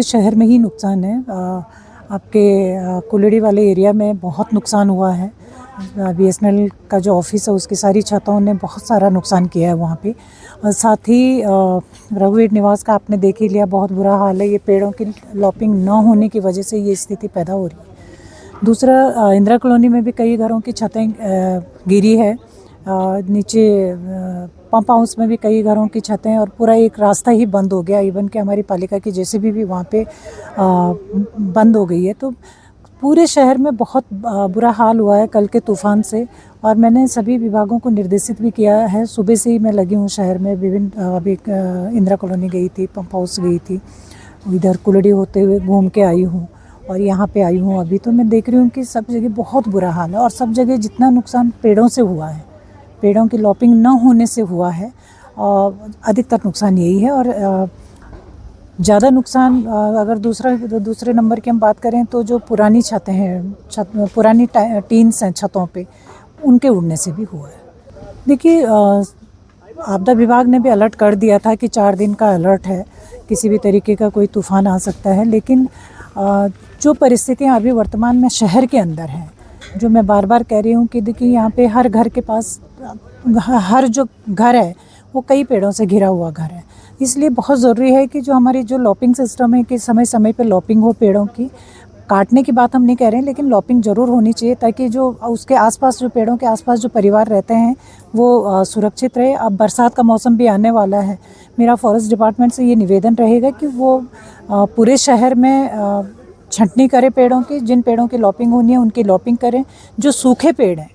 शहर में ही नुकसान है। आपके कुलड़ी वाले एरिया में बहुत नुकसान हुआ है। बीएसएनएल का जो ऑफिस है उसकी सारी छतों ने बहुत सारा नुकसान किया है वहाँ पे। और साथ ही रघुवीर निवास का आपने देख ही लिया, बहुत बुरा हाल है। ये पेड़ों की लॉपिंग न होने की वजह से ये स्थिति पैदा हो रही है। दूसरा, इंदिरा कॉलोनी में भी कई घरों की छतें गिरी है। नीचे पंप हाउस में भी कई घरों की छतें, और पूरा एक रास्ता ही बंद हो गया। इवन कि हमारी पालिका की जेसीबी भी वहाँ पे बंद हो गई है। तो पूरे शहर में बहुत बुरा हाल हुआ है कल के तूफ़ान से। और मैंने सभी विभागों को निर्देशित भी किया है। सुबह से ही मैं लगी हूँ शहर में। विभिन्न अभी इंदिरा कॉलोनी गई थी, पंप हाउस गई थी, इधर कुलड़ी होते हुए घूम के आई हूँ और यहाँ पे आई हूँ अभी। तो मैं देख रही हूँ कि सब जगह बहुत बुरा हाल है, और सब जगह जितना नुकसान पेड़ों से हुआ है, पेड़ों की लॉपिंग न होने से हुआ है, और अधिकतर नुकसान यही है। और ज़्यादा नुकसान अगर दूसरे नंबर की हम बात करें तो जो पुरानी छतें हैं, पुरानी टीन्स हैं छतों पे, उनके उड़ने से भी हुआ है। देखिए, आपदा विभाग ने भी अलर्ट कर दिया था कि 4 दिन का अलर्ट है, किसी भी तरीके का कोई तूफ़ान आ सकता है। लेकिन जो परिस्थितियाँ अभी वर्तमान में शहर के अंदर हैं, जो मैं बार बार कह रही हूँ कि देखिए यहाँ पे हर घर के पास, हर जो घर है वो कई पेड़ों से घिरा हुआ घर है। इसलिए बहुत ज़रूरी है कि जो हमारी जो लॉपिंग सिस्टम है कि समय समय पे लॉपिंग हो पेड़ों की। काटने की बात हम नहीं कह रहे हैं, लेकिन लॉपिंग ज़रूर होनी चाहिए, ताकि जो उसके आसपास, जो पेड़ों के आसपास जो परिवार रहते हैं वो सुरक्षित रहे। अब बरसात का मौसम भी आने वाला है। मेरा फॉरेस्ट डिपार्टमेंट से ये निवेदन रहेगा कि वो पूरे शहर में छंटनी करें पेड़ों की। जिन पेड़ों की लॉपिंग होनी है उनकी लॉपिंग करें। जो सूखे पेड़ हैं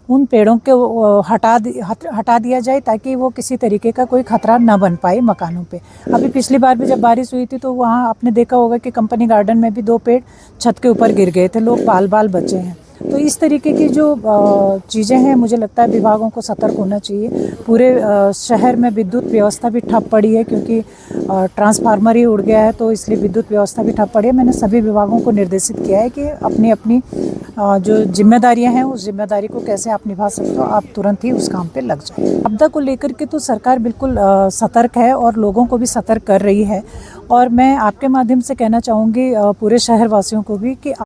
उन पेड़ों को हटा दिया जाए, ताकि वो किसी तरीके का कोई खतरा ना बन पाए मकानों पे। अभी पिछली बार भी जब बारिश हुई थी तो वहाँ आपने देखा होगा कि कंपनी गार्डन में भी 2 पेड़ छत के ऊपर गिर गए थे, लोग बाल बचे हैं। तो इस तरीके की जो चीज़ें हैं, मुझे लगता है विभागों को सतर्क होना चाहिए। पूरे शहर में विद्युत व्यवस्था भी ठप पड़ी है, क्योंकि ट्रांसफार्मर ही उड़ गया है, तो इसलिए विद्युत व्यवस्था भी ठप पड़ी है। मैंने सभी विभागों को निर्देशित किया है कि अपनी अपनी जो जिम्मेदारियां हैं उस जिम्मेदारी को कैसे आप निभा सकते हो, आप तुरंत ही उस काम पे लग जाए। आपदा को लेकर के तो सरकार बिल्कुल सतर्क है और लोगों को भी सतर्क कर रही है। और मैं आपके माध्यम से कहना चाहूँगी पूरे शहरवासियों को भी कि